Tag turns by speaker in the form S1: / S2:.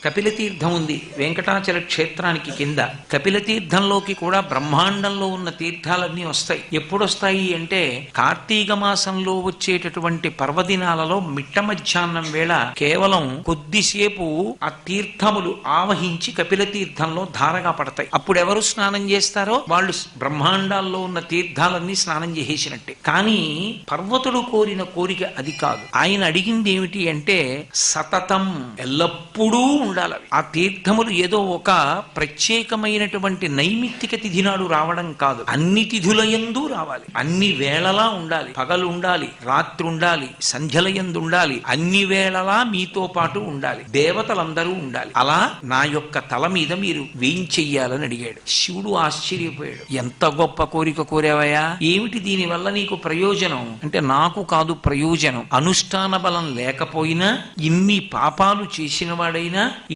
S1: కపిలతీర్థం ఉంది వెంకటాచల క్షేత్రానికి కింద. కపిలతీర్థంలోకి కూడా బ్రహ్మాండంలో ఉన్న తీర్థాలన్నీ వస్తాయి. ఎప్పుడొస్తాయి అంటే కార్తీక మాసంలో వచ్చేటటువంటి పర్వదినాలలో మిట్ట మధ్యాహ్నం వేళ కేవలం కొద్దిసేపు ఆ తీర్థములు ఆవహించి కపిలతీర్థంలో ధారగా పడతాయి. అప్పుడు ఎవరు స్నానం చేస్తారో వాళ్ళు బ్రహ్మాండాల్లో ఉన్న తీర్థాలన్నీ స్నానం చేసేసినట్టే. కానీ పర్వతుడు కోరిన కోరిక అది కాదు. ఆయన అడిగింది ఏమిటి అంటే సతతం, ఎల్లప్పుడూ ఉండాలి. ఆ తీర్థములు ఏదో ఒక ప్రత్యేకమైనటువంటి నైమిత్తిక తిథి నాడు రావడం కాదు, అన్ని తిథులయందు రావాలి, అన్ని వేళలా ఉండాలి. పగలు ఉండాలి, రాత్రి ఉండాలి, సంధ్యలయందు ఉండాలి, అన్ని వేళలా మీతో పాటు ఉండాలి, దేవతలందరూ ఉండాలి. అలా నా యొక్క తల మీద మీరు వేయించెయ్యాలని అడిగాడు. శివుడు ఆశ్చర్యపోయాడు. ఎంత గొప్ప కోరిక కోరావయ్యా, ఏమిటి దీని వల్ల నీకు ప్రయోజనం అంటే, నాకు కాదు ప్రయోజనం, అనుష్ఠాన బలం లేకపోయినా ఇన్ని పాపాలు చేసిన వాడైనా